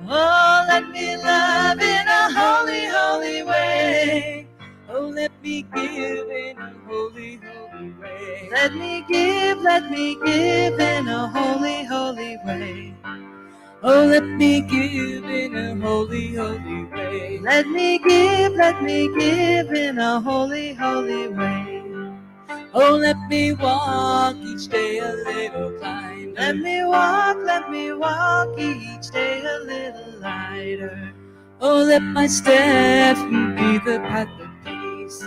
Oh, let me love in a holy, holy way. Oh, let me give in a holy, holy way. Let me give in a holy, holy way. Oh, let me give in a holy, holy way. Let me give in a holy, holy way. Oh, let me walk each day a little kinder. Let me walk each day a little lighter. Oh, let my steps be the path of peace.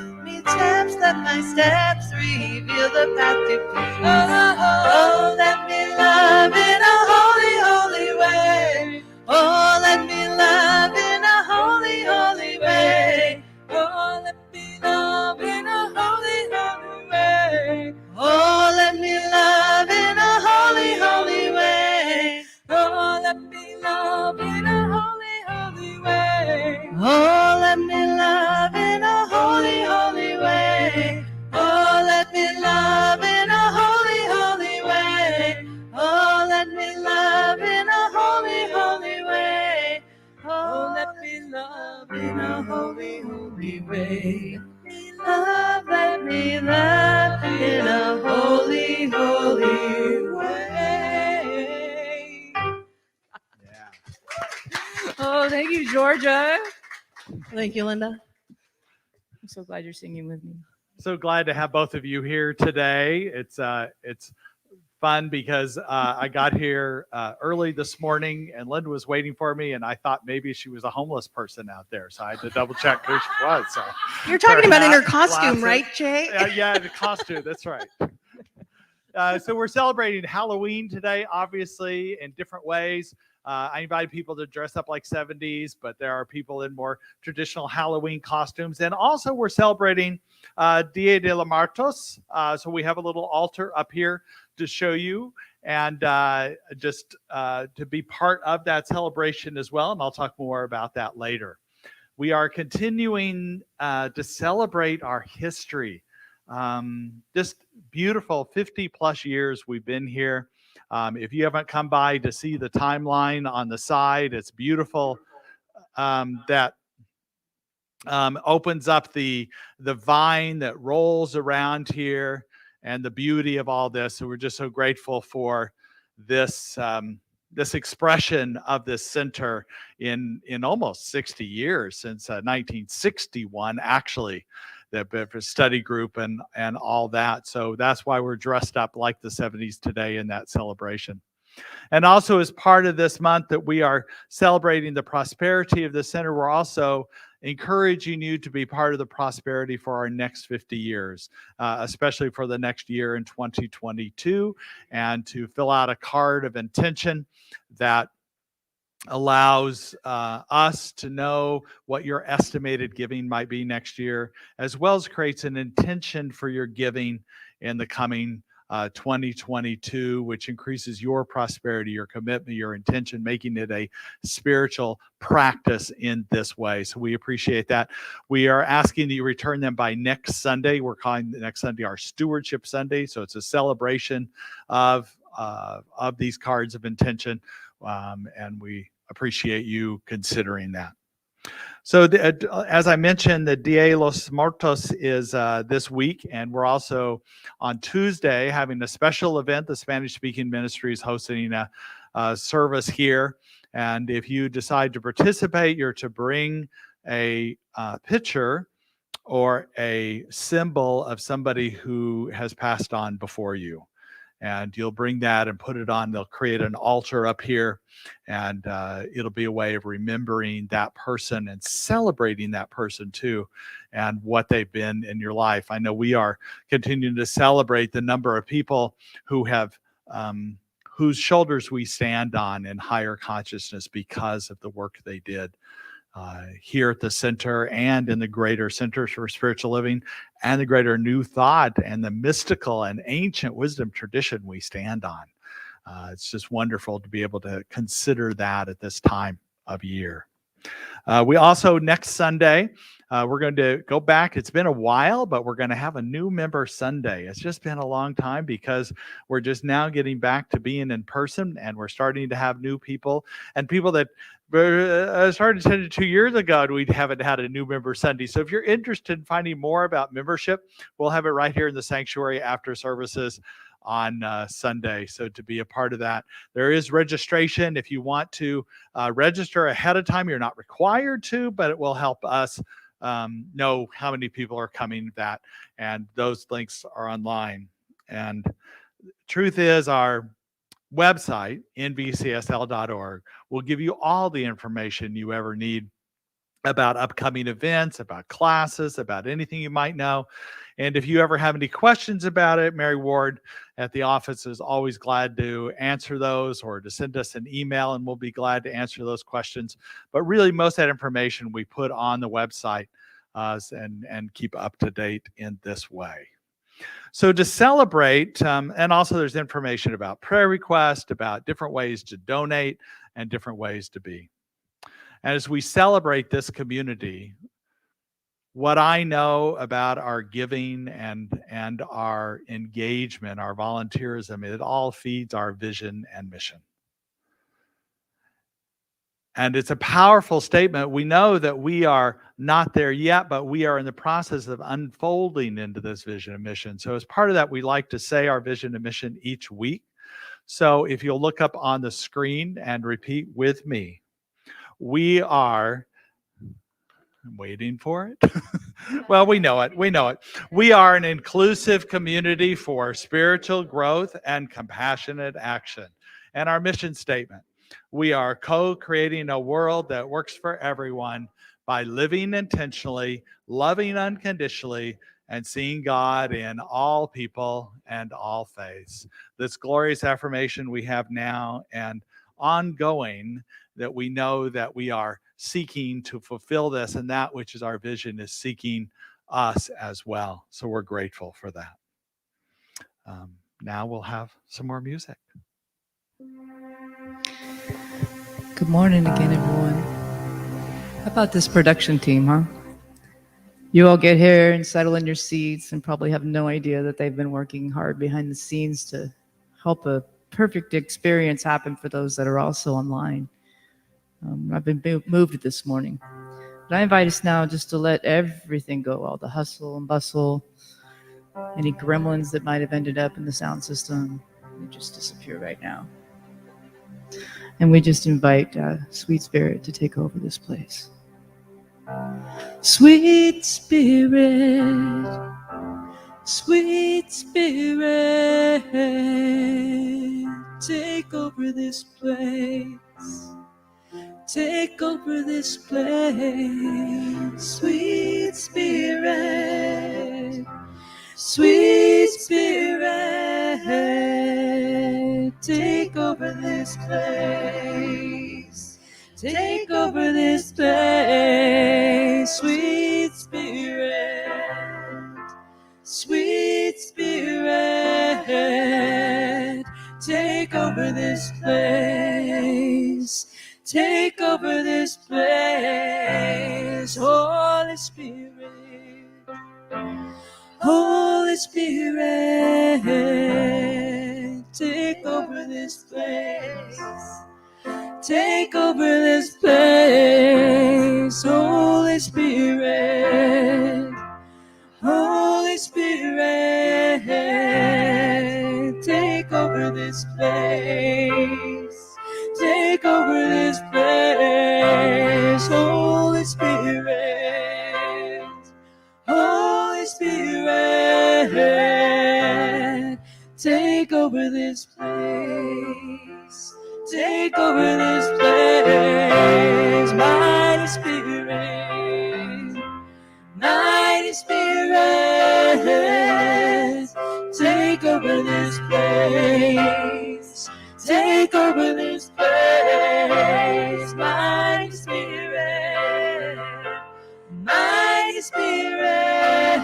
Let my steps reveal the path to peace. Oh, let me love in a holy, holy way. Oh, let me love in a holy, holy way. Oh, let me love in a holy, holy way. Oh, let me love in a holy, holy way. Oh, let me love in a holy, holy way. Oh, let me love in a holy, holy way. Oh, let me love in a holy, holy way. Oh, let me love in a holy, holy way. Oh, let me love in a holy, holy way. Let me love in a holy, holy way. Yeah. Oh, thank you, Georgia. Thank you, Lynda. I'm so glad you're singing with me. So glad to have both of you here today. It's fun because I got here early this morning and Lynda was waiting for me and I thought maybe she was a homeless person out there. So I had to double check who she was. So you're talking about in her costume, glasses. right, Jay? Yeah, the costume. That's right. So we're celebrating Halloween today, obviously, in different ways. I invite people to dress up like 70s, but there are people in more traditional Halloween costumes. And also we're celebrating Dia de los Muertos. So we have a little altar up here to show you and just to be part of that celebration as well. And I'll talk more about that later. We are continuing to celebrate our history. Just beautiful 50 plus years we've been here. If you haven't come by to see the timeline on the side, it's beautiful. That opens up the vine that rolls around here and the beauty of all this. So we're just so grateful for this this expression of this center in almost 60 years, since 1961 actually, the study group and all that. So that's why we're dressed up like the 70s today in that celebration. And also as part of this month that we are celebrating the prosperity of the center, we're also encouraging you to be part of the prosperity for our next 50 years, especially for the next year in 2022, and to fill out a card of intention that allows us to know what your estimated giving might be next year, as well as creates an intention for your giving in the coming 2022, which increases your prosperity, your commitment, your intention, making it a spiritual practice in this way. So we appreciate that. We are asking that you return them by next Sunday. We're calling the next Sunday our Stewardship Sunday. So it's a celebration of these cards of intention, and we appreciate you considering that. So as I mentioned, the Dia de los Muertos is this week, and we're also on Tuesday having a special event. The Spanish-speaking ministry is hosting a service here, and if you decide to participate, you're to bring a picture or a symbol of somebody who has passed on before you. And you'll bring that and put it on. They'll create an altar up here, and it'll be a way of remembering that person and celebrating that person too, and what they've been in your life. I know we are continuing to celebrate the number of people who have whose shoulders we stand on in higher consciousness because of the work they did here at the center and in the greater Centers for Spiritual Living and the greater New Thought and the mystical and ancient wisdom tradition we stand on. It's just wonderful to be able to consider that at this time of year. We also, next Sunday, we're going to go back. It's been a while, but we're going to have a new member Sunday. It's just been a long time because we're just now getting back to being in person, and we're starting to have new people and people that started attending 2 years ago. We haven't had a new member Sunday. So if you're interested in finding more about membership, we'll have it right here in the sanctuary after services on Sunday. So to be a part of that, there is registration. If you want to register ahead of time, you're not required to, but it will help us know how many people are coming to that. And those links are online. And truth is, our website, nvcsl.org, will give you all the information you ever need about upcoming events, about classes, about anything you might know. And if you ever have any questions about it, Mary Ward at the office is always glad to answer those, or to send us an email, and we'll be glad to answer those questions. But really, most of that information we put on the website and keep up to date in this way. So to celebrate, and also there's information about prayer requests, about different ways to donate, and different ways to be. And as we celebrate this community, what I know about our giving and our engagement, our volunteerism, it all feeds our vision and mission. And it's a powerful statement. We know that we are not there yet, but we are in the process of unfolding into this vision and mission. So as part of that, we like to say our vision and mission each week. So if you'll look up on the screen and repeat with me, we are, I'm waiting for it. Well, we know it. We know it. We are an inclusive community for spiritual growth and compassionate action. And our mission statement, we are co-creating a world that works for everyone by living intentionally, loving unconditionally, and seeing God in all people and all faiths. This glorious affirmation we have now and ongoing, that we know that we are seeking to fulfill this, and that which is our vision is seeking us as well. So we're grateful for that. Now we'll have some more music. Good morning again, everyone. How about this production team, huh? You all get here and settle in your seats and probably have no idea that they've been working hard behind the scenes to help a perfect experience happen for those that are also online. I've been moved this morning. But I invite us now just to let everything go, all the hustle and bustle, any gremlins that might have ended up in the sound system, they just disappear right now. And we just invite Sweet Spirit to take over this place. Sweet Spirit, Sweet Spirit, take over this place. Take over this place. Sweet Spirit, Sweet Spirit, take over this place. Take over this place. Sweet Spirit, Sweet Spirit, take over this place. Take over this place. Holy Spirit, Holy Spirit, take over this place. Take over this place. Holy Spirit, Holy Spirit, take over this place. Take over this place. Holy Spirit, Holy Spirit, take over this place. Take over this place. Mighty Spirit, Mighty Spirit, take over this place. Take over this place. Mighty Spirit, Mighty Spirit,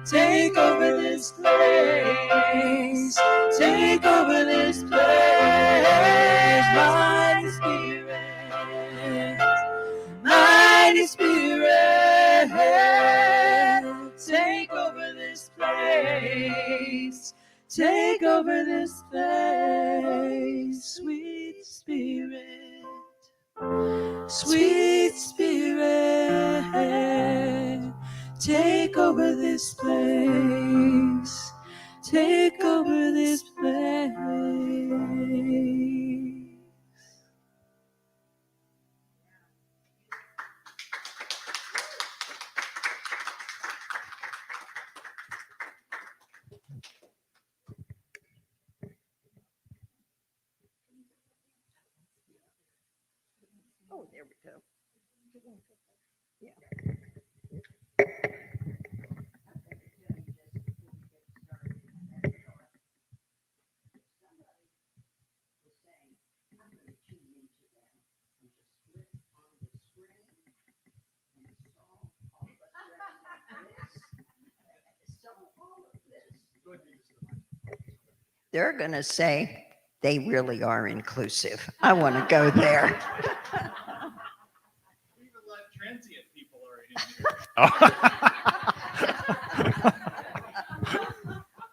take over this place. Take over this place. Mighty Spirit, over this place. Sweet Spirit, sweet Spirit, take over this place. Take over this place. Oh, there we go. Yeah. They're going to say they really are inclusive. I want to go there. Even let transient people are in here.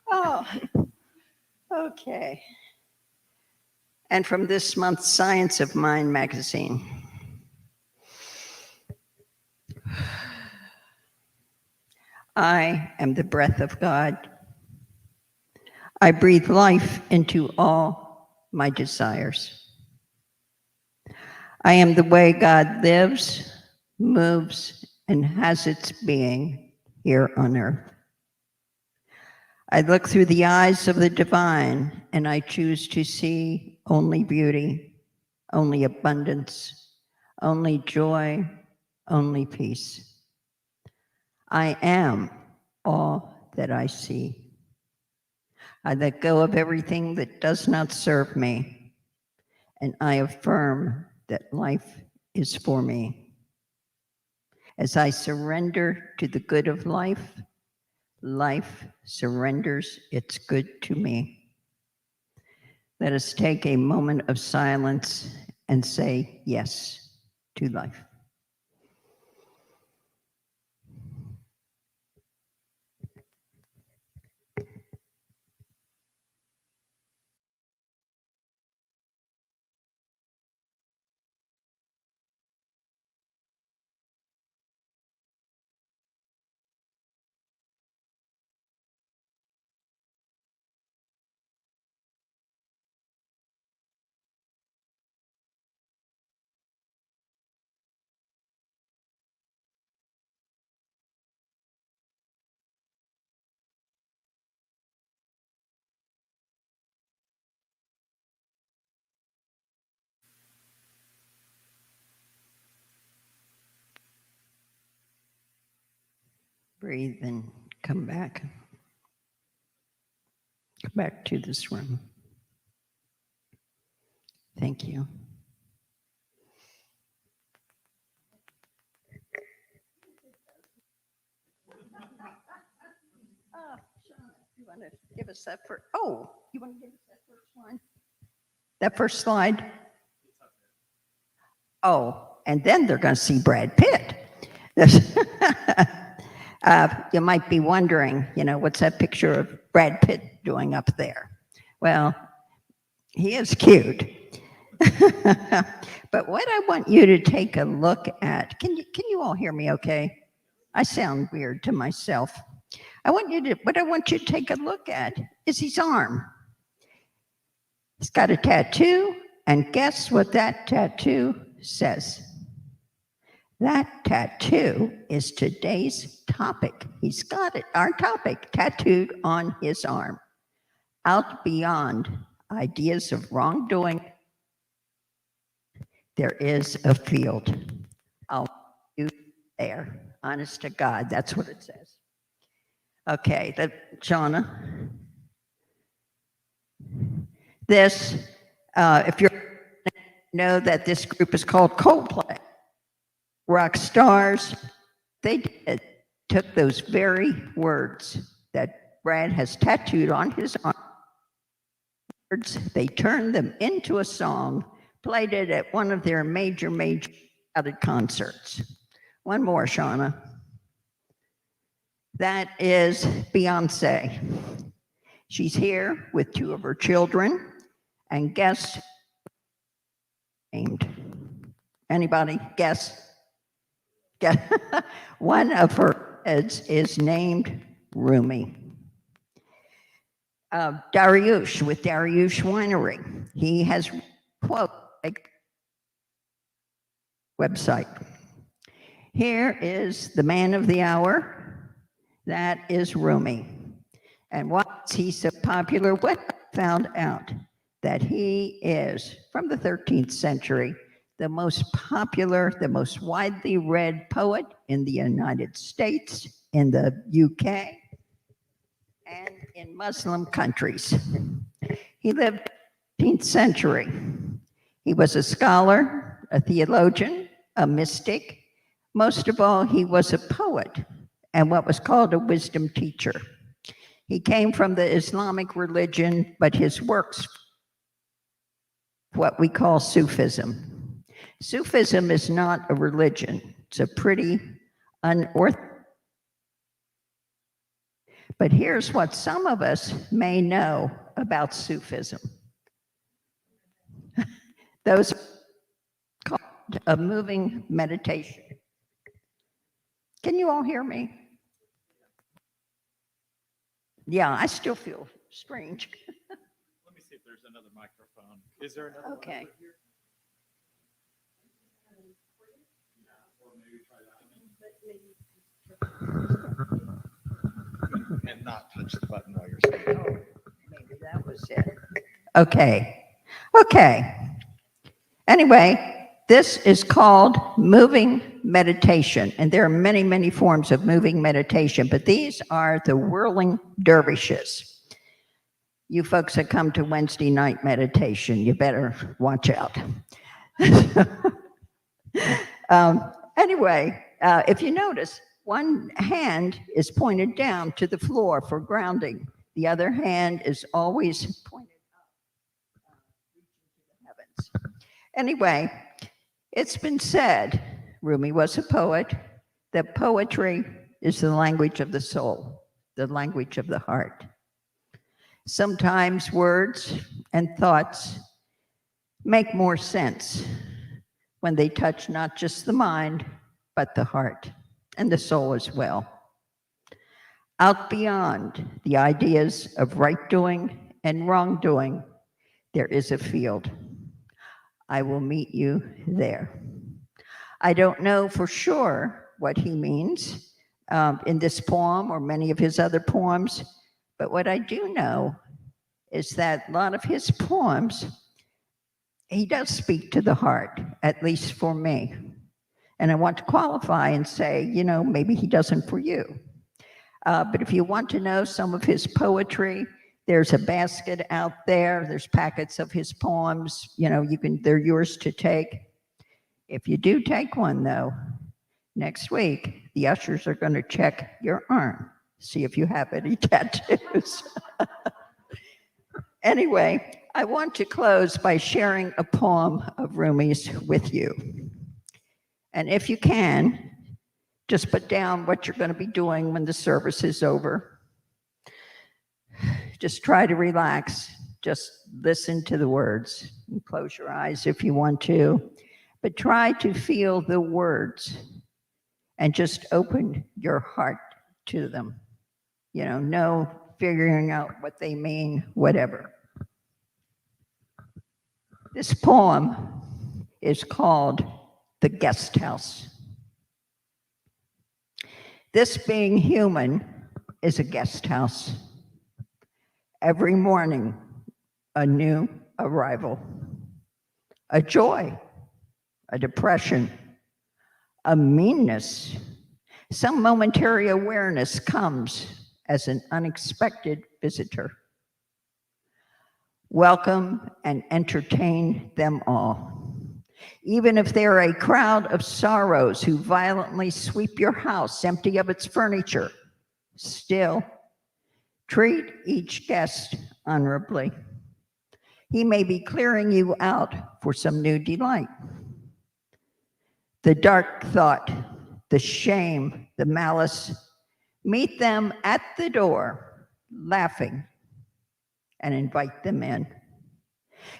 Oh, okay. And from this month's Science of Mind magazine. I am the breath of God. I breathe life into all my desires. I am the way God lives, moves, and has its being here on earth. I look through the eyes of the divine, and I choose to see only beauty, only abundance, only joy, only peace. I am all that I see. I let go of everything that does not serve me, and I affirm that life is for me. As I surrender to the good of life, life surrenders its good to me. Let us take a moment of silence and say yes to life. Breathe and come back. Come back to this room. Thank you. You want to give us that first? Oh, you want to give us that first line? That first slide? Oh, and then they're going to see Brad Pitt. You might be wondering, what's that picture of Brad Pitt doing up there? Well, he is cute. But what I want you to take a look at, can you all hear me okay? I sound weird to myself. What I want you to take a look at is his arm. He's got a tattoo, and guess what that tattoo says? That tattoo is today's topic. He's got it, our topic, tattooed on his arm. Out beyond ideas of wrongdoing, there is a field. I'll do there. Honest to God, that's what it says. Okay, Shauna. This, if you know that this group is called Coldplay, rock stars, they took those very words that Brad has tattooed on his arm. They turned them into a song, played it at one of their major crowded concerts. One more, Shauna. That is Beyonce. She's here with 2 of her children, and guess named. Anybody guess? One of her kids is named Rumi. Dariush with Dariush Winery. He has quote a website. Here is the man of the hour. That is Rumi. And why is he so popular? What I found out that he is, from the 13th century, the most popular, the most widely read poet in the United States, in the UK, and in Muslim countries. He lived in the 13th century. He was a scholar, a theologian, a mystic. Most of all, he was a poet and what was called a wisdom teacher. He came from the Islamic religion, but his works, what we call Sufism. Sufism is not a religion. It's a pretty unorthodox. But here's what some of us may know about Sufism. Those called a moving meditation. Can you all hear me? Yeah, I still feel strange. Let me see if there's another microphone. Is there another Okay. one over here? Or maybe try that. And not touch the button while you're speaking. Oh, maybe that was it. Okay. Anyway, this is called moving meditation. And there are many, many forms of moving meditation, but these are the whirling dervishes. You folks that come to Wednesday night meditation, you better watch out. Anyway, if you notice, one hand is pointed down to the floor for grounding. The other hand is always pointed up, reaching to the heavens. Anyway, it's been said, Rumi was a poet, that poetry is the language of the soul, the language of the heart. Sometimes words and thoughts make more sense when they touch not just the mind, but the heart and the soul as well. Out beyond the ideas of right doing and wrongdoing, there is a field. I will meet you there. I don't know for sure what he means in this poem or many of his other poems, but what I do know is that a lot of his poems, he does speak to the heart, at least for me. And I want to qualify and say, maybe he doesn't for you. But if you want to know some of his poetry, there's a basket out there. There's packets of his poems. They're yours to take. If you do take one, though, next week, the ushers are going to check your arm, see if you have any tattoos. Anyway, I want to close by sharing a poem of Rumi's with you. And if you can, just put down what you're going to be doing when the service is over. Just try to relax. Just listen to the words. And close your eyes if you want to. But try to feel the words and just open your heart to them. No figuring out what they mean, whatever. This poem is called The Guest House. This being human is a guest house. Every morning, a new arrival, a joy, a depression, a meanness. Some momentary awareness comes as an unexpected visitor. Welcome and entertain them all. Even if they're a crowd of sorrows who violently sweep your house empty of its furniture, still treat each guest honorably. He may be clearing you out for some new delight. The dark thought, the shame, the malice, meet them at the door, laughing and invite them in.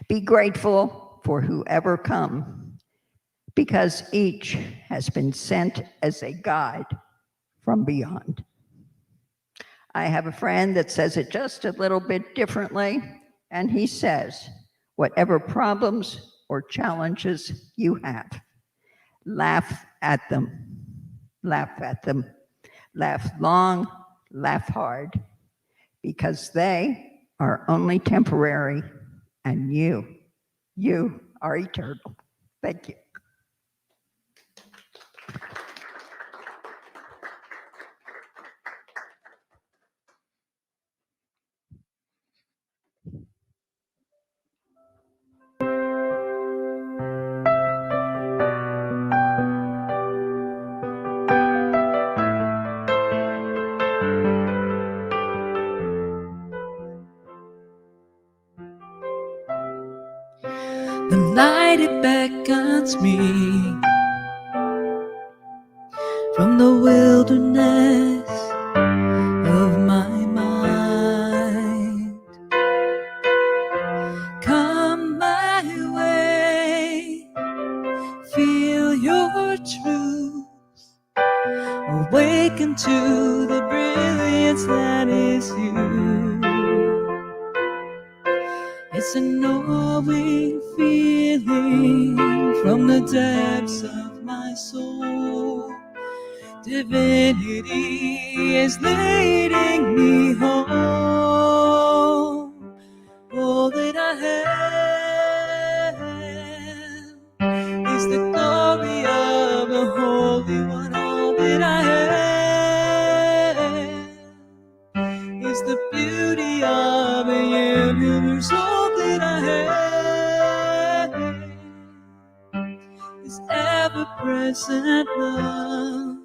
Be grateful for whoever come, because each has been sent as a guide from beyond. I have a friend that says it just a little bit differently, and he says, whatever problems or challenges you have, laugh at them, laugh at them, laugh long, laugh hard, because they are only temporary, and you are eternal. Thank you. The night it beckons me from the wilderness of my mind. Come my way, feel your truth, awaken to the brilliance that is you. It's a knowing feeling from the depths of my soul. Divinity is leading me home. All that I have is the glory of the Holy One. All that I have is the beauty of the universe. All that I have is ever-present love.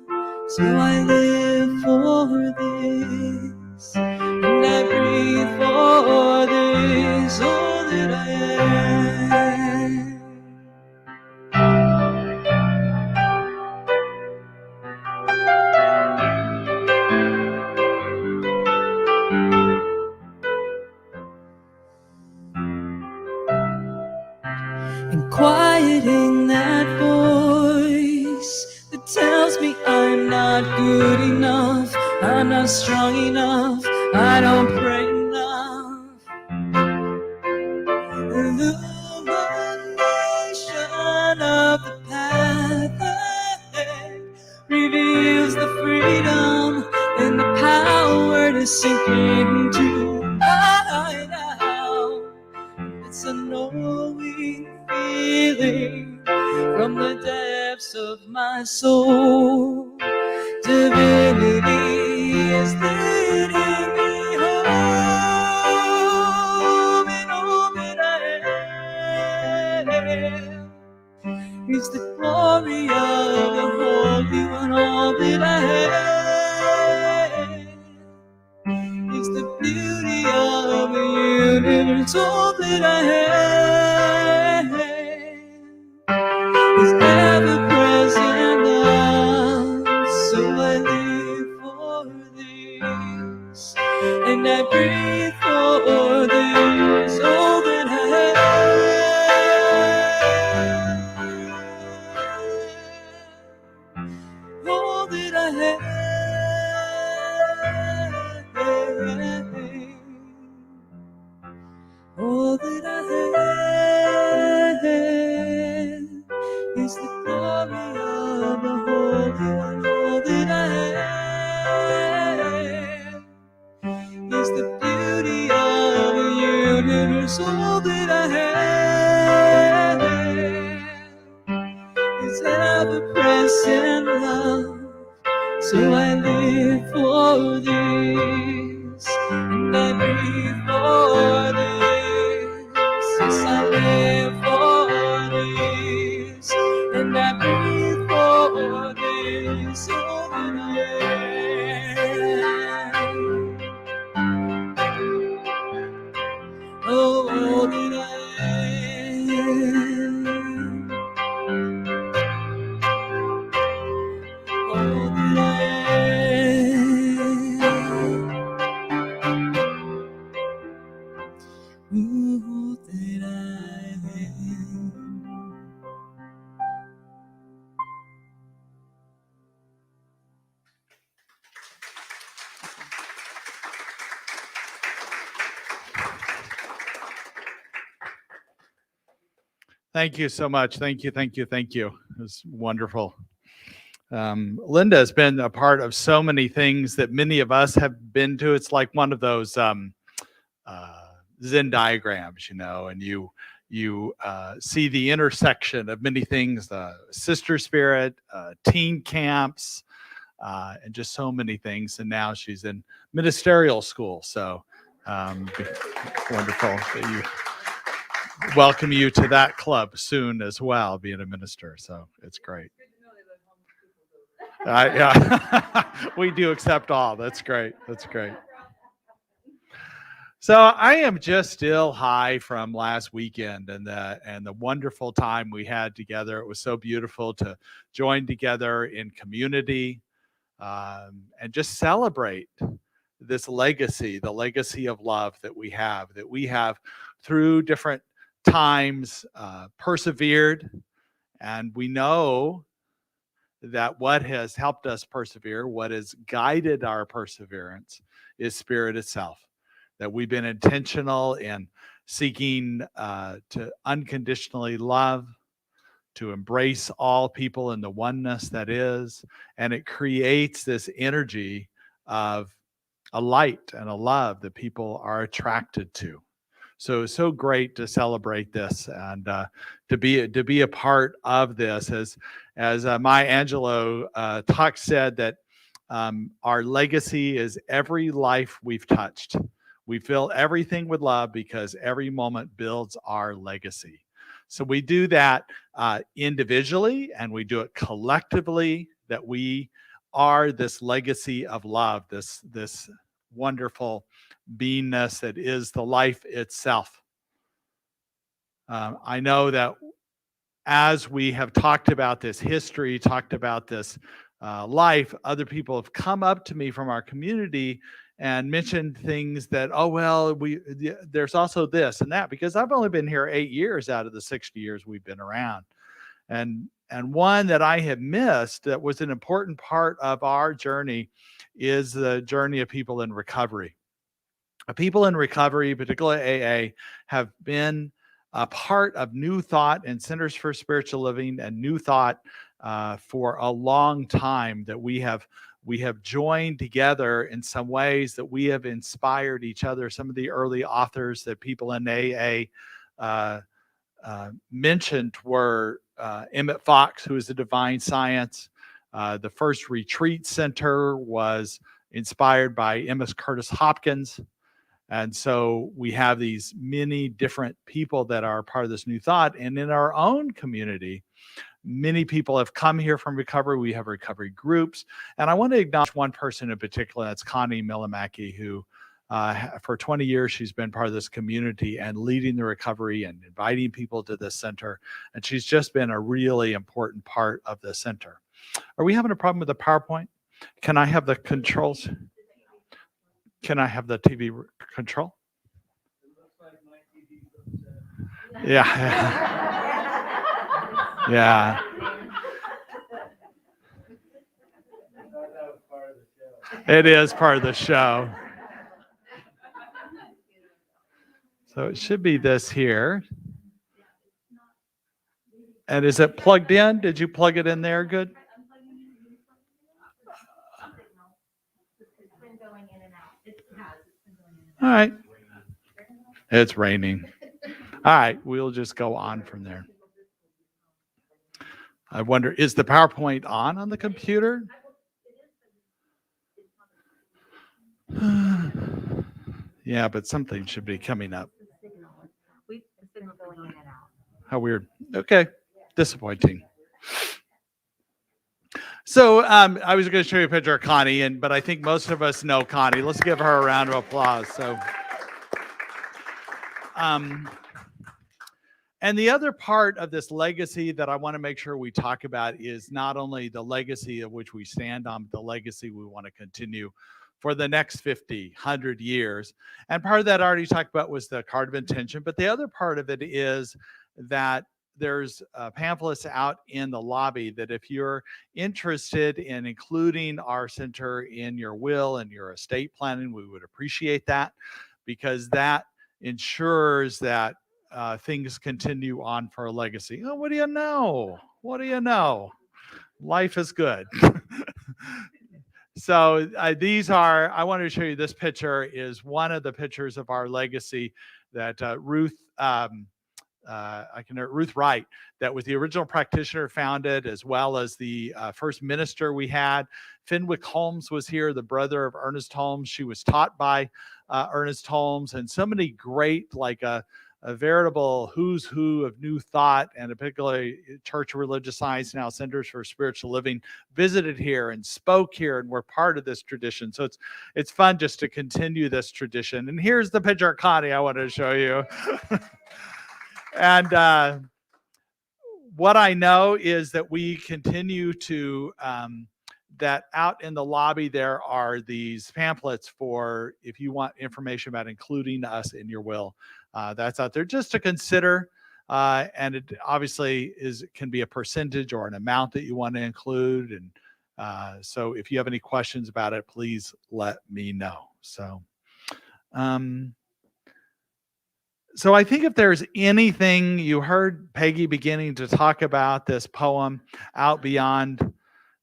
So I live for this, and I breathe for this. All that I am. And quieting that voice that tells me I'm not good enough, I'm not strong enough, I don't pray enough. Illumination of the path ahead reveals the freedom and the power to sink into right now. It's a knowing feeling from the depths of my soul. Divinity is leading me home, and all that I am is the glory of the Holy One. All that I have is the beauty of the universe. All that I have is ever-present love. So I live for this, and I breathe for this. All that I have, all that I have. All that I have is the glory of the Holy One. All that I have is the beauty of the universe. All that I have is ever-present love. So I live for this, and I breathe for this. Yes, I live for this, and I breathe for this. All that I am. Oh, all that I am. All that I am. hope that I live. Thank you so much. Thank you, thank you, thank you. It was wonderful. Lynda has been a part of so many things that many of us have been to. It's like one of those Zen diagrams, you know, and you see the intersection of many things, the sister spirit, teen camps, and just so many things. And now she's in ministerial school. So wonderful that you welcome you to that club soon as well, being a minister. So it's great. Yeah, we do accept all. That's great. That's great. So I am just still high from last weekend and the wonderful time we had together. It was so beautiful to join together in community and just celebrate this legacy, the legacy of love that we have through different times persevered. And we know that what has helped us persevere, what has guided our perseverance, is Spirit itself. That we've been intentional in seeking to unconditionally love, to embrace all people in the oneness that is, and it creates this energy of a light and a love that people are attracted to. So it's so great to celebrate this and to be a part of this. As Maya Angelou talk said that our legacy is every life we've touched. We fill everything with love because every moment builds our legacy. So we do that individually and we do it collectively, that we are this legacy of love, this wonderful beingness that is the life itself. I know that as we have talked about this history, talked about this life, other people have come up to me from our community and mentioned things that, oh, well, there's also this and that, because I've only been here 8 years out of the 60 years we've been around. And one that I have missed that was an important part of our journey is the journey of people in recovery. People in recovery, particularly AA, have been a part of New Thought and Centers for Spiritual Living and New Thought for a long time, that we have joined together in some ways, that we have inspired each other. Some of the early authors that people in AA mentioned were Emmett Fox, who is a divine science. The first retreat center was inspired by Emma Curtis Hopkins. And so we have these many different people that are part of this New Thought. And in our own community, many people have come here from recovery. We have recovery groups. And I want to acknowledge one person in particular. That's Connie Milamaki, who for 20 years, she's been part of this community and leading the recovery and inviting people to this center. And she's just been a really important part of the center. Are we having a problem with the PowerPoint? Can I have the controls? Can I have the TV control? Yeah. Yeah. It is part of the show. So it should be this here. And is it plugged in? Did you plug it in there? Good. All right. It's raining. All right. We'll just go on from there. I wonder, is the PowerPoint on the computer? Yeah, but something should be coming up. How weird. Okay. Disappointing. So I was going to show you a picture of Connie, but I think most of us know Connie. Let's give her a round of applause. So, and the other part of this legacy that I want to make sure we talk about is not only the legacy of which we stand on, but the legacy we want to continue for the next 50, 100 years. And part of that I already talked about was the card of intention. But the other part of it is that there's pamphlets out in the lobby that if you're interested in including our center in your will and your estate planning, we would appreciate that, because that ensures that things continue on for a legacy. Oh, what do you know? What do you know? Life is good. So these are, I wanted to show you, this picture is one of the pictures of our legacy that Ruth Wright, that was the original practitioner, founded, as well as the first minister we had. Fenwick Holmes was here, the brother of Ernest Holmes. She was taught by Ernest Holmes, and so many great, like a veritable who's who of New Thought, and particularly Church of Religious Science, now Centers for Spiritual Living, visited here and spoke here and were part of this tradition. So it's fun just to continue this tradition. And here's the picture of Connie I wanted to show you. And what I know is that we continue to, that out in the lobby there are these pamphlets for if you want information about including us in your will. That's out there just to consider. And it obviously can be a percentage or an amount that you want to include. And so if you have any questions about it, please let me know. So I think if there's anything, you heard Peggy beginning to talk about this poem out beyond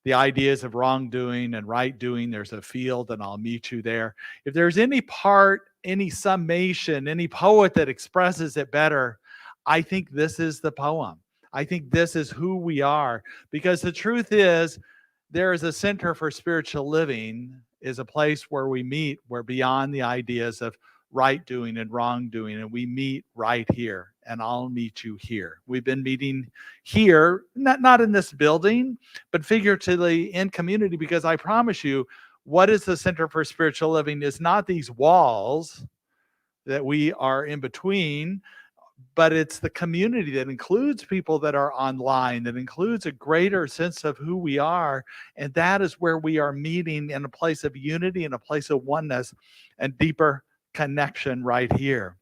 the ideas of wrongdoing and right doing. There's a field, and I'll meet you there. If there's any part, any summation, any poet that expresses it better, I think this is the poem. I think this is who we are, because the truth is, there is a Center for Spiritual Living, is a place where we meet, where beyond the ideas of right doing and wrongdoing, and we meet right here, and I'll meet you here. We've been meeting here, not in this building, but figuratively in community, because I promise you, what is the Center for Spiritual Living is not these walls that we are in between, but it's the community that includes people that are online, that includes a greater sense of who we are. And that is where we are meeting in a place of unity, in a place of oneness and deeper connection right here.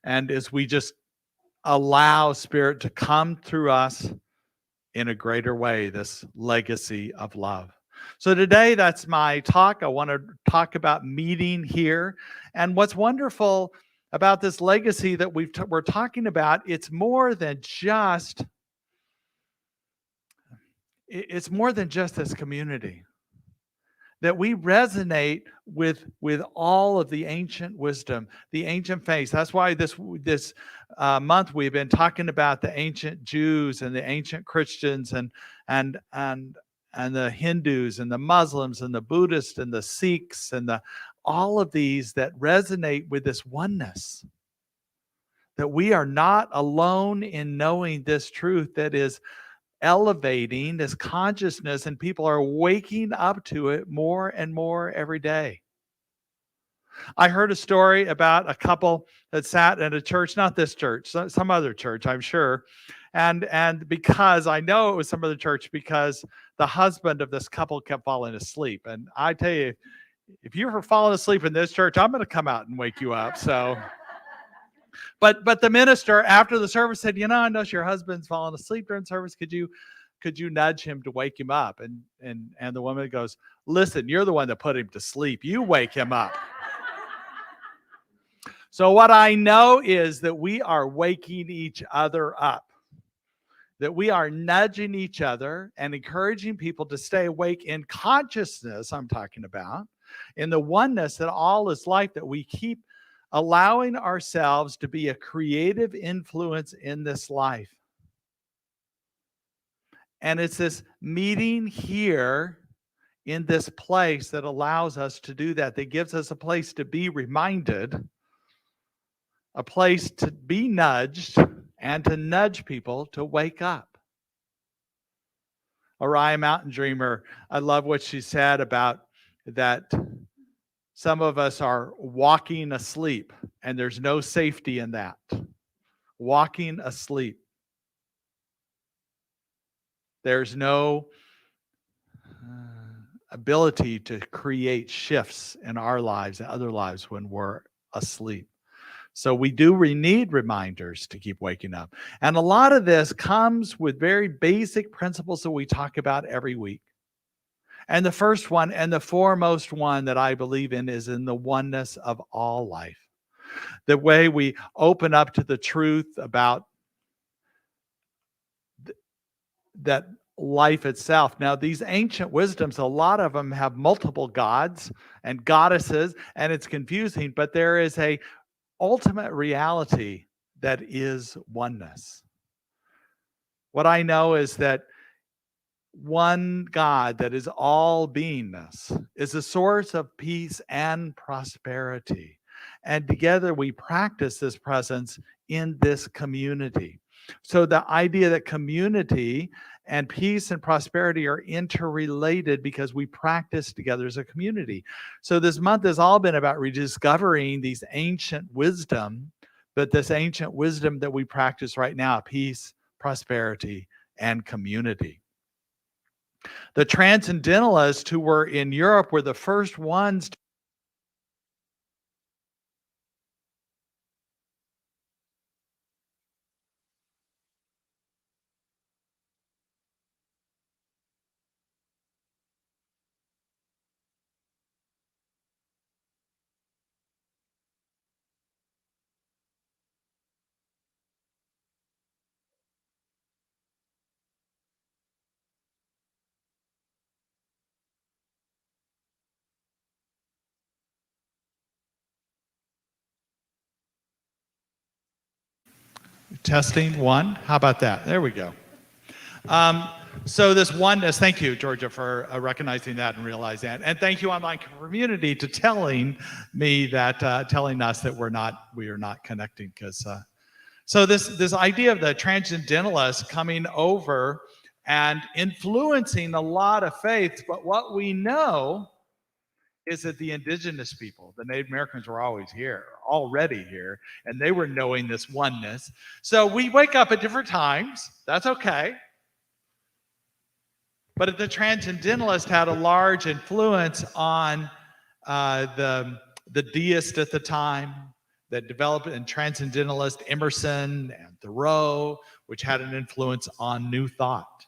And as we just allow Spirit to come through us in a greater way, this legacy of love. So today, that's my talk. I want to talk about meeting here. And what's wonderful about this legacy that we're talking about, it's more than just this community. That we resonate with all of the ancient wisdom, the ancient faiths. That's why this month we've been talking about the ancient Jews and the ancient Christians and the Hindus and the Muslims and the Buddhists and the Sikhs and all of these that resonate with this oneness. That we are not alone in knowing this truth that is elevating this consciousness, and people are waking up to it more and more every day. I heard a story about a couple that sat at a church, not this church, some other church, I'm sure. And because I know it was some other church, because the husband of this couple kept falling asleep. And I tell you, if you're falling asleep in this church, I'm going to come out and wake you up. So, but the minister after the service said, I know your husband's falling asleep during service. Could you nudge him to wake him up? And the woman goes, listen, you're the one that put him to sleep. You wake him up. So what I know is that we are waking each other up, that we are nudging each other and encouraging people to stay awake in consciousness, I'm talking about, in the oneness that all is life, that we keep allowing ourselves to be a creative influence in this life. And it's this meeting here in this place that allows us to do that, that gives us a place to be reminded, a place to be nudged, and to nudge people to wake up. Orion Mountain Dreamer, I love what she said about that. Some of us are walking asleep, and there's no safety in that. Walking asleep. There's no ability to create shifts in our lives and other lives when we're asleep. So we need reminders to keep waking up. And a lot of this comes with very basic principles that we talk about every week. And the first one and the foremost one that I believe in is in the oneness of all life. The way we open up to the truth about that life itself. Now, these ancient wisdoms, a lot of them have multiple gods and goddesses, and it's confusing, but there is a ultimate reality that is oneness. What I know is that one God that is all beingness is a source of peace and prosperity. And together we practice this presence in this community. So the idea that community and peace and prosperity are interrelated because we practice together as a community. So this month has all been about rediscovering these ancient wisdom, but this ancient wisdom that we practice right now, peace, prosperity, and community. The transcendentalists who were in Europe were the first ones testing one. How about that? There we go. So this oneness, thank you, Georgia, for recognizing that and realizing that. And thank you, online community, to telling me that, telling us that we are not connecting. Because so this idea of the transcendentalists coming over and influencing a lot of faiths, but what we know is that the indigenous people, the Native Americans, were already here, and they were knowing this oneness. So we wake up at different times. That's okay. But the transcendentalists had a large influence on the deist at the time that developed in transcendentalist Emerson and Thoreau, which had an influence on New Thought.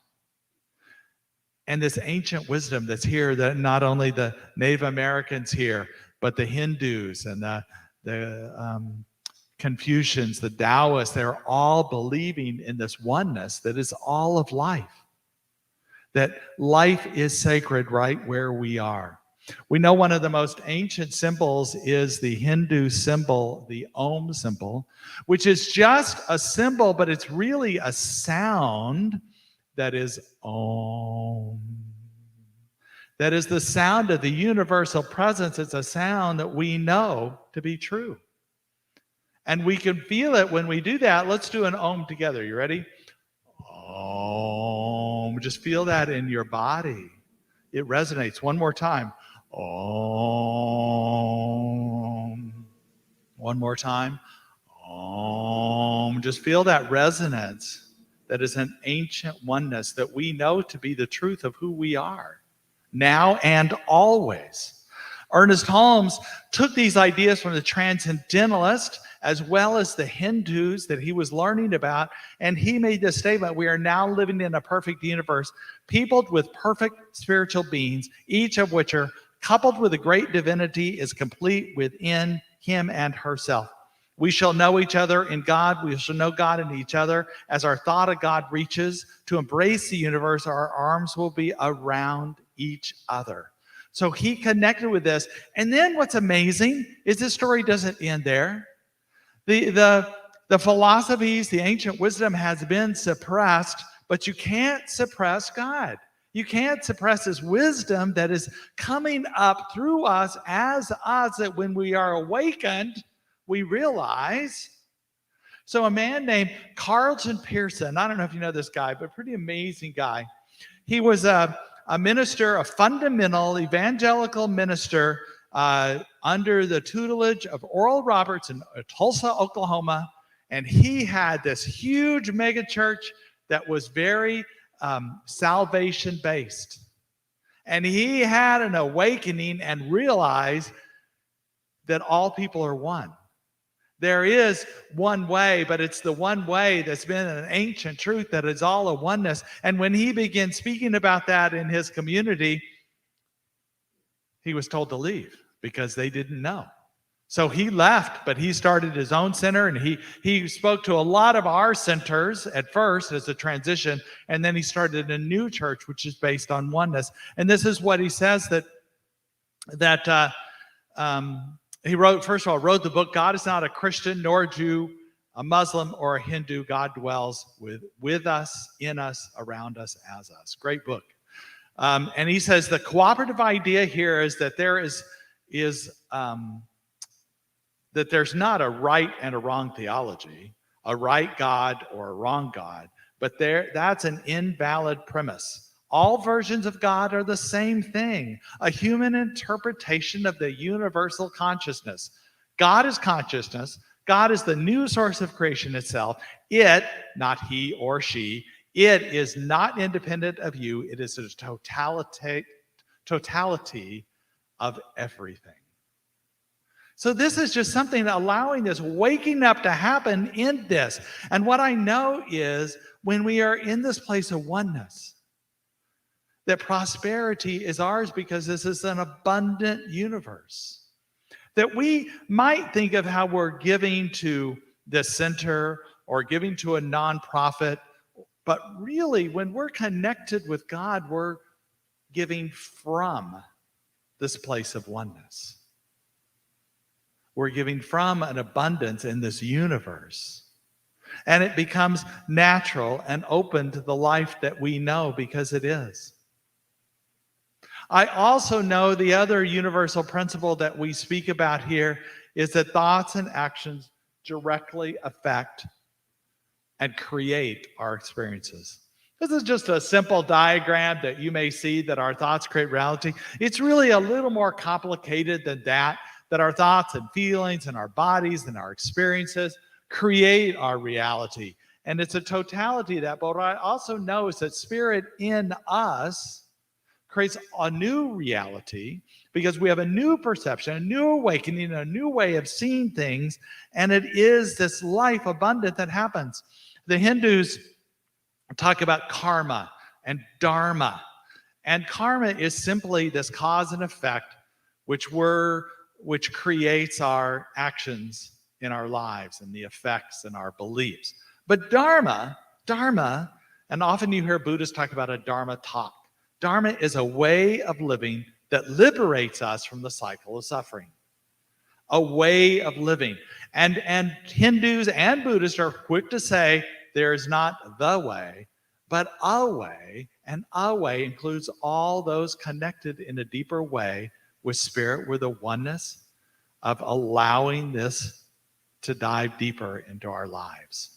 And this ancient wisdom that's here, that not only the Native Americans here, but the Hindus and the Confucians, the Taoists, they're all believing in this oneness that is all of life. That life is sacred right where we are. We know one of the most ancient symbols is the Hindu symbol, the Om symbol, which is just a symbol, but it's really a sound that is Om. That is the sound of the universal presence. It's a sound that we know to be true. And we can feel it when we do that. Let's do an Om together. You ready? Om. Just feel that in your body. It resonates. One more time. Om. One more time. Om. Just feel that resonance. That is an ancient oneness that we know to be the truth of who we are, now and always. Ernest Holmes took these ideas from the transcendentalist as well as the Hindus that he was learning about, and he made this statement: we are now living in a perfect universe, peopled with perfect spiritual beings, each of which are coupled with a great divinity, is complete within him and herself. We shall know each other in God. We shall know God in each other. As our thought of God reaches to embrace the universe, our arms will be around each other. So he connected with this. And then what's amazing is this story doesn't end there. The philosophies, the ancient wisdom has been suppressed, but you can't suppress God. You can't suppress his wisdom that is coming up through us as us, that when we are awakened, we realize. So a man named Carlton Pearson, I don't know if you know this guy, but pretty amazing guy. He was a minister, a fundamental evangelical minister under the tutelage of Oral Roberts in Tulsa, Oklahoma. And he had this huge mega church that was very salvation based. And he had an awakening and realized that all people are one. There is one way, but it's the one way that's been an ancient truth that is all a oneness. And when he began speaking about that in his community, he was told to leave because they didn't know. So he left, but he started his own center, and he spoke to a lot of our centers at first as a transition, and then he started a new church, which is based on oneness. And this is what he says that he wrote, first of all, wrote the book, God is not a Christian, nor a Jew, a Muslim, or a Hindu. God dwells with us, in us, around us, as us. Great book. And he says the cooperative idea here is that that there's not a right and a wrong theology, a right God or a wrong God, but that's an invalid premise. All versions of God are the same thing, a human interpretation of the universal consciousness. God is consciousness. God is the new source of creation itself. It, not he or she, it is not independent of you. It is a totality of everything. So this is just something allowing this waking up to happen in this. And what I know is when we are in this place of oneness, that prosperity is ours because this is an abundant universe. That we might think of how we're giving to this center or giving to a nonprofit, but really when we're connected with God, we're giving from this place of oneness. We're giving from an abundance in this universe. And it becomes natural and open to the life that we know because it is. I also know the other universal principle that we speak about here is that thoughts and actions directly affect and create our experiences. This is just a simple diagram that you may see that our thoughts create reality. It's really a little more complicated than that our thoughts and feelings and our bodies and our experiences create our reality. And it's a totality of that. But what I also know is that Spirit in us creates a new reality because we have a new perception, a new awakening, a new way of seeing things. And it is this life abundant that happens. The Hindus talk about karma and dharma. And karma is simply this cause and effect which creates our actions in our lives and the effects and our beliefs. But dharma, and often you hear Buddhists talk about a dharma talk. Dharma is a way of living that liberates us from the cycle of suffering. A way of living. And Hindus and Buddhists are quick to say there is not the way, but a way, and a way includes all those connected in a deeper way with Spirit, with the oneness of allowing this to dive deeper into our lives.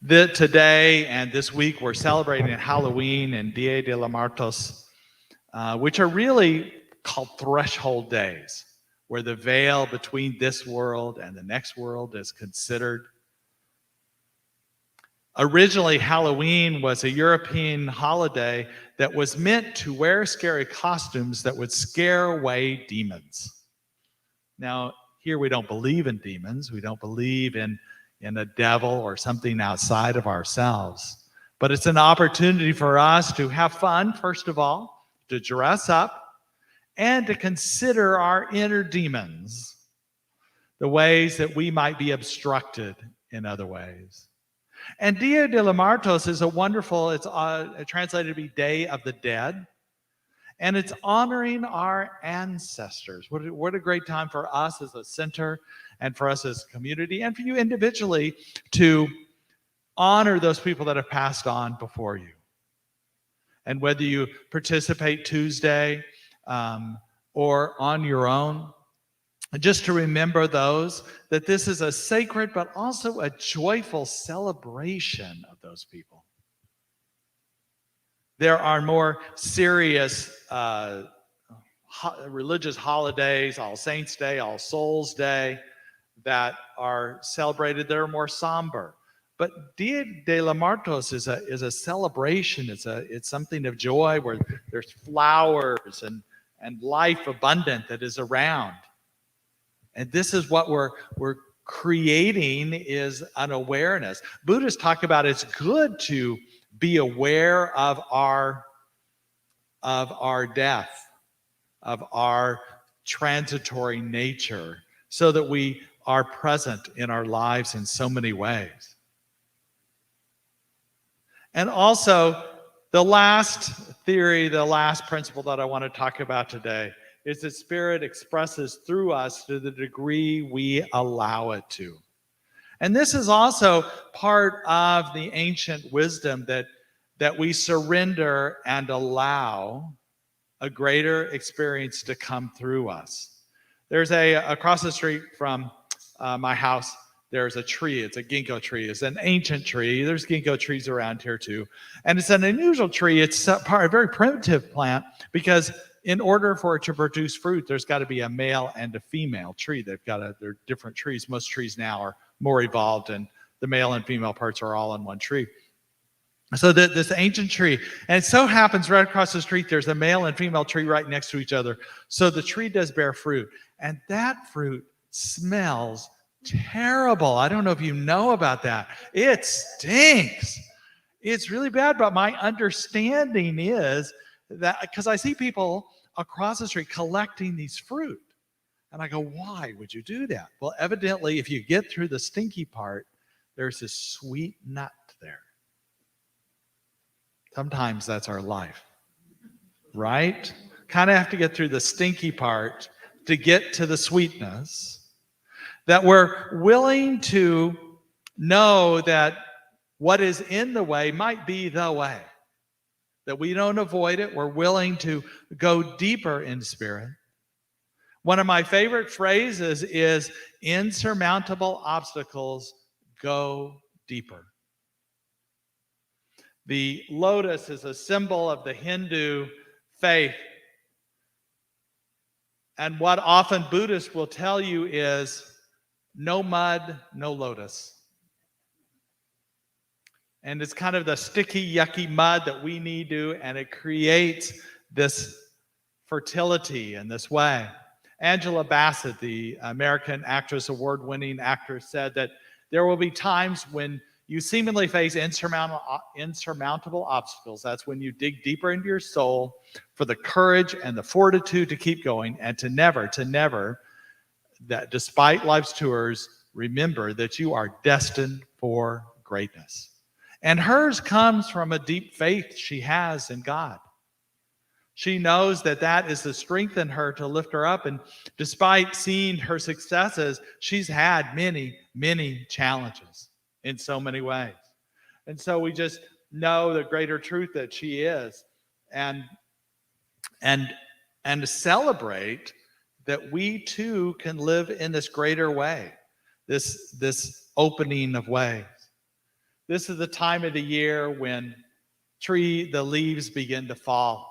Today and this week, we're celebrating Halloween and Dia de los Muertos, which are really called threshold days, where the veil between this world and the next world is considered. Originally, Halloween was a European holiday that was meant to wear scary costumes that would scare away demons. Now, here we don't believe in demons. We don't believe in a devil or something outside of ourselves. But it's an opportunity for us to have fun, first of all, to dress up, and to consider our inner demons, the ways that we might be obstructed in other ways. And Dia de los Muertos is a wonderful, it's translated to be Day of the Dead. And it's honoring our ancestors. What a great time for us as a center and for us as a community and for you individually to honor those people that have passed on before you. And whether you participate Tuesday or on your own, just to remember those, that this is a sacred but also a joyful celebration of those people. There are more serious religious holidays, All Saints Day, All Souls Day, that are celebrated that are more somber. But Dia de los Muertos is a celebration. It's something of joy where there's flowers and life abundant that is around. And this is what we're creating, is an awareness. Buddhists talk about it's good to be aware of our death, of our transitory nature, so that we are present in our lives in so many ways. And also, the last theory, the last principle that I want to talk about today is that spirit expresses through us to the degree we allow it to. And this is also part of the ancient wisdom that we surrender and allow a greater experience to come through us. There's across the street from my house, there's a tree. It's a ginkgo tree. It's an ancient tree. There's ginkgo trees around here too. And it's an unusual tree. It's a very primitive plant, because in order for it to produce fruit, there's got to be a male and a female tree. They're different trees. Most trees now are more evolved, and the male and female parts are all in one tree. So this ancient tree, and it so happens right across the street, there's a male and female tree right next to each other. So the tree does bear fruit, and that fruit smells terrible. I don't know if you know about that. It stinks. It's really bad, but my understanding is that, because I see people across the street collecting these fruit, and I go, why would you do that? Well, evidently, if you get through the stinky part, there's this sweet nut there. Sometimes that's our life, right? Kind of have to get through the stinky part to get to the sweetness, that we're willing to know that what is in the way might be the way, that we don't avoid it. We're willing to go deeper in spirit. One of my favorite phrases is, insurmountable obstacles, go deeper. The lotus is a symbol of the Hindu faith. And what often Buddhists will tell you is, no mud, no lotus. And it's kind of the sticky, yucky mud that we need to, and it creates this fertility in this way. Angela Bassett, the American actress, award-winning actress, said that there will be times when you seemingly face insurmountable obstacles. That's when you dig deeper into your soul for the courage and the fortitude to keep going, and to never, that despite life's tours, remember that you are destined for greatness. And hers comes from a deep faith she has in God. She knows that that is the strength in her to lift her up. And despite seeing her successes, she's had many, many challenges in so many ways. And so we just know the greater truth that she is, and celebrate that we too can live in this greater way, this opening of ways. This is the time of the year when the leaves begin to fall.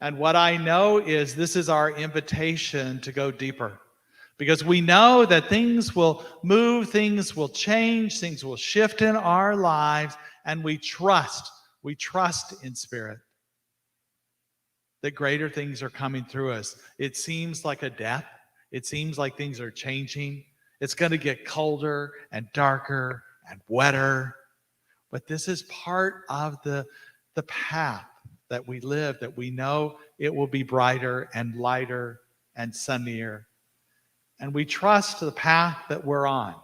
And what I know is this is our invitation to go deeper, because we know that things will move, things will change, things will shift in our lives, and we trust in spirit that greater things are coming through us. It seems like a death. It seems like things are changing. It's going to get colder and darker and wetter. But this is part of the path that we live, that we know it will be brighter and lighter and sunnier. And we trust the path that we're on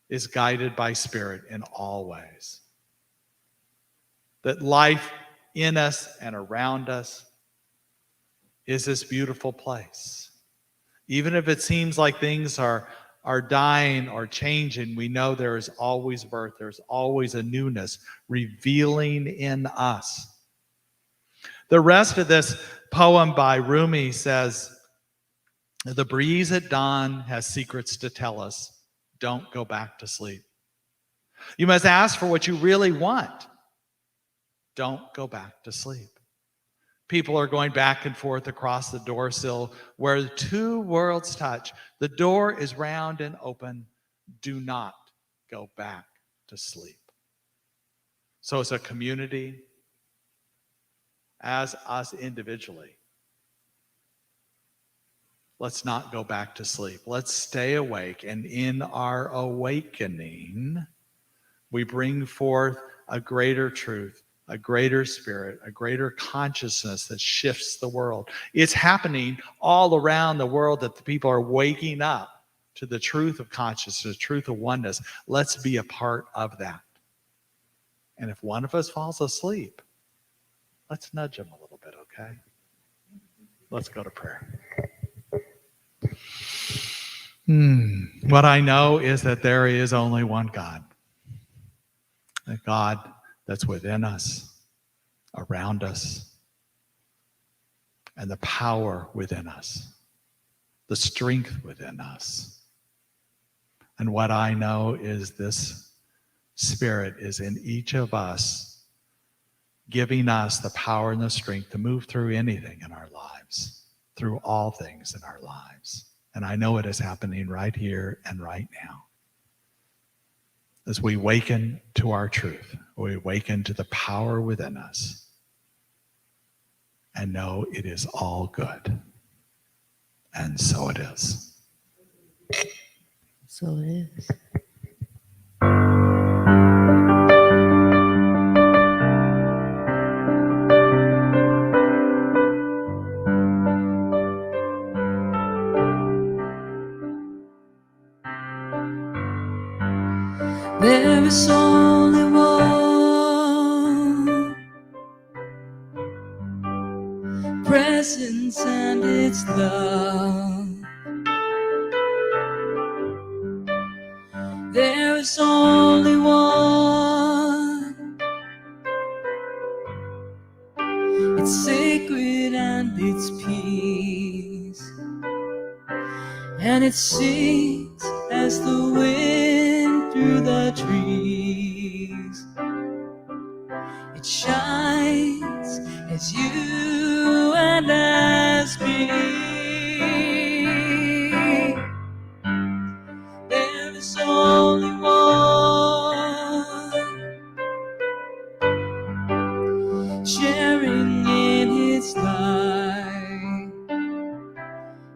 is guided by spirit in all ways. That life in us and around us is this beautiful place. Even if it seems like things are dying or changing, we know there is always birth. There's always a newness revealing in us. The rest of this poem by Rumi says, the breeze at dawn has secrets to tell us. Don't go back to sleep. You must ask for what you really want. Don't go back to sleep. People are going back and forth across the door sill where the two worlds touch. The door is round and open. Do not go back to sleep. So as a community, as us individually, let's not go back to sleep. Let's stay awake. And in our awakening, we bring forth a greater truth, a greater spirit, a greater consciousness that shifts the world. It's happening all around the world that the people are waking up to the truth of consciousness, the truth of oneness. Let's be a part of that. And if one of us falls asleep, let's nudge him a little bit, okay? Let's go to prayer. What I know is that there is only one God. A God that's within us, around us, and the power within us, the strength within us. And what I know is this Spirit is in each of us, giving us the power and the strength to move through anything in our lives, through all things in our lives. And I know it is happening right here and right now. As we awaken to our truth, we awaken to the power within us and know it is all good. And so it is. So it is. There is only one presence, and it's love. There is only one. It's sacred and it's peace, and it sings as the wind through the trees. It shines as you and as me. There is only one, sharing in His light,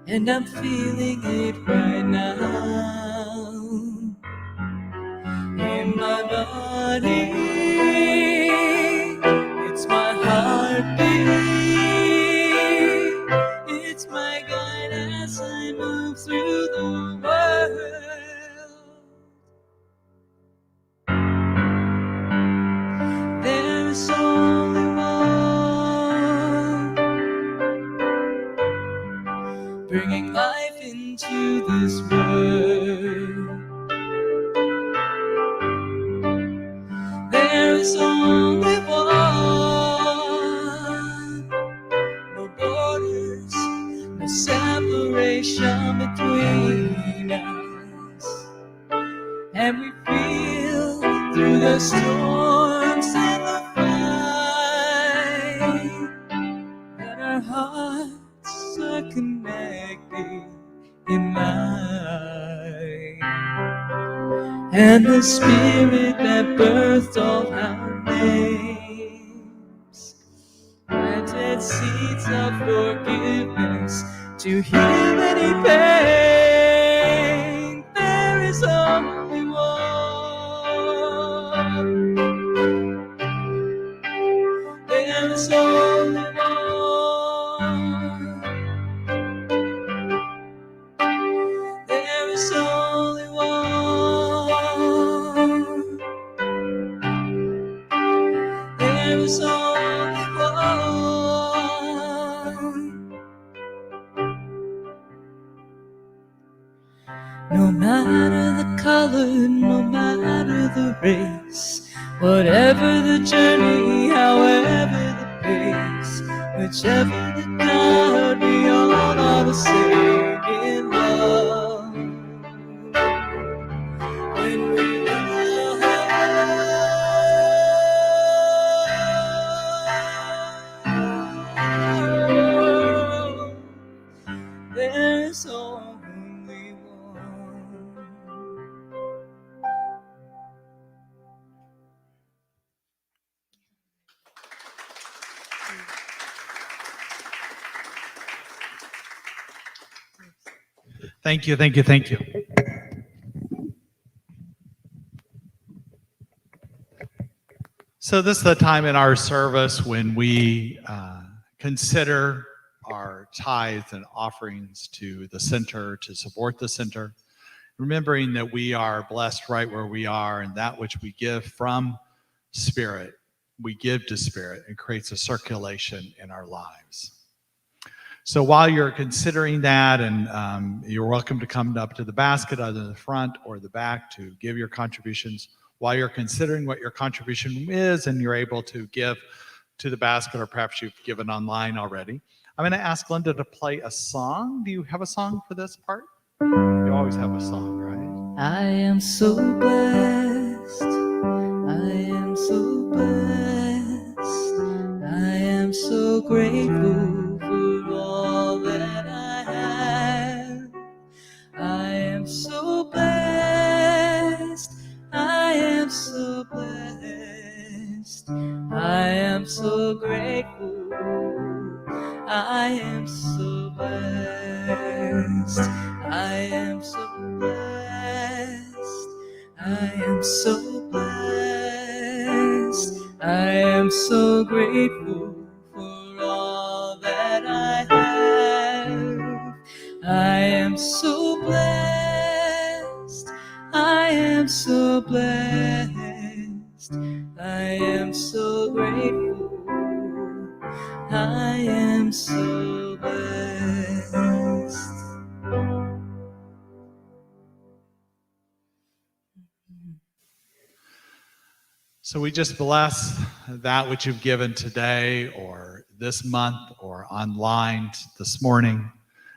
and I'm feeling it right now in my body. It's my heartbeat. It's my guide as I move through the world. There is only one, bringing life into this world. There is only one, no borders, no separation between us, and we feel through the storms and the fight that our hearts are connected in mind. And the Spirit that birthed all our names planted seeds of forgiveness to heal any pain. There is only one. There is only one. There is only one. There is only one. No matter the color, no matter the race, whatever the journey, however the pace, whichever the God, we all are the same in love. When we love, Thank you, thank you, thank you. So this is the time in our service when we consider our tithes and offerings to the center, to support the center, remembering that we are blessed right where we are, and that which we give from Spirit, we give to Spirit, and creates a circulation in our lives. So while you're considering that, and you're welcome to come up to the basket, either the front or the back, to give your contributions. While you're considering what your contribution is and you're able to give to the basket, or perhaps you've given online already, I'm going to ask Lynda to play a song. Do you have a song for this part? You always have a song, right? I am so blessed. I am so blessed. I am so grateful for all that I have. I am so blessed. I am so blessed. I am so grateful. I am so blessed. I am so blessed. I am so blessed. I am so grateful for all that I have. I am so blessed. I am so blessed. I am so grateful. I am so blessed. So we just bless that which you've given today or this month or online this morning.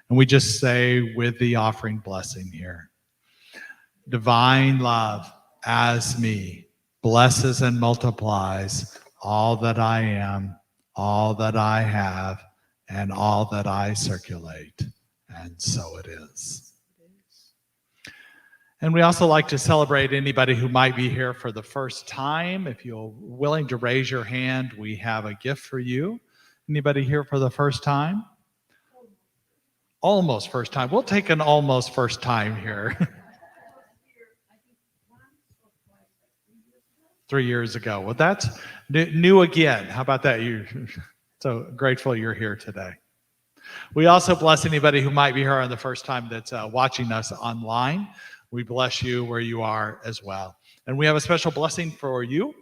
And we just say with the offering blessing here, divine love as me blesses and multiplies all that I am, all that I have, and all that I circulate. And so it is. And we also like to celebrate anybody who might be here for the first time. If you're willing to raise your hand, we have a gift for you. Anybody here for the first time? Almost first time. We'll take an almost first time here. 3 years ago. Well, that's new again. How about that? So grateful you're here today. We also bless anybody who might be here on the first time that's watching us online. We bless you where you are as well. And we have a special blessing for you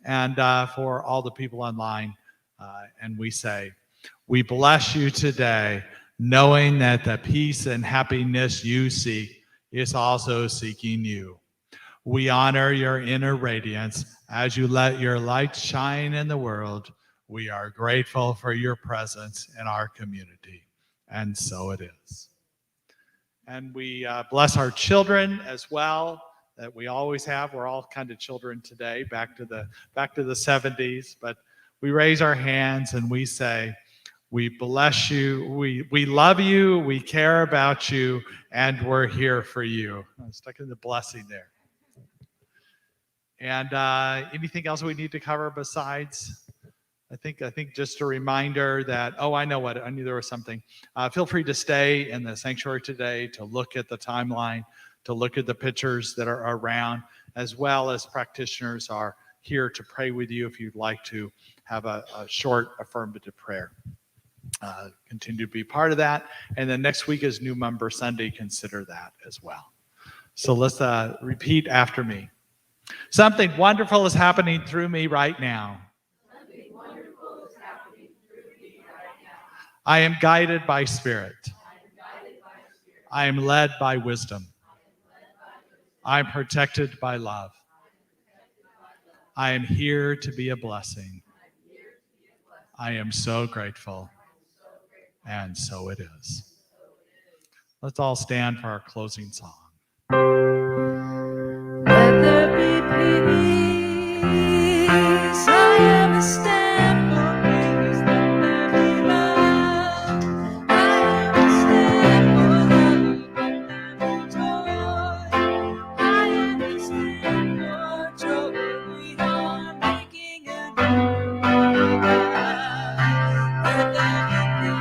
and for all the people online. And we say, we bless you today, knowing that the peace and happiness you seek is also seeking you. We honor your inner radiance as you let your light shine in the world. We are grateful for your presence in our community. And so it is. And we bless our children as well, that we always have. We're all kind of children today, back to the 70s. But we raise our hands and we say, we bless you, we love you, we care about you, and we're here for you. I'm stuck in the blessing there. And anything else we need to cover besides? I think just a reminder that, I knew there was something. Feel free to stay in the sanctuary today to look at the timeline, to look at the pictures that are around, as well as practitioners are here to pray with you if you'd like to have a short affirmative prayer. Continue to be part of that. And then next week is New Member Sunday. Consider that as well. So let's repeat after me. Something wonderful is happening through me right now. I am guided by Spirit. I am led by wisdom. I am protected by love. I am here to be a blessing. I am so grateful. And so it is. Let's all stand for our closing song. Let there be peace. I am a stamp of peace. Let there be love. I am a stamp of love. Let there be joy. I am a stamp of joy. We are making a new life. Let there be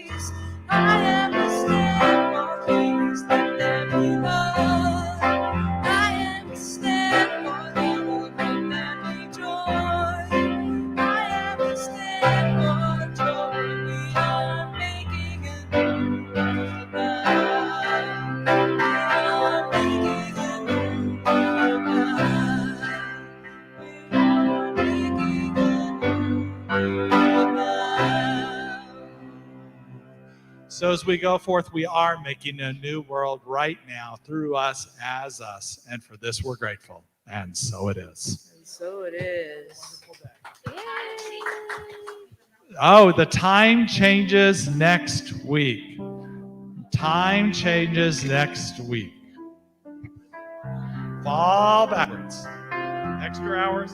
peace. I am a stamp of peace. So as we go forth, we are making a new world right now through us, as us. And for this, we're grateful. And so it is. And so it is. Oh, the time changes next week. Time changes next week. Fall backwards. Extra hours.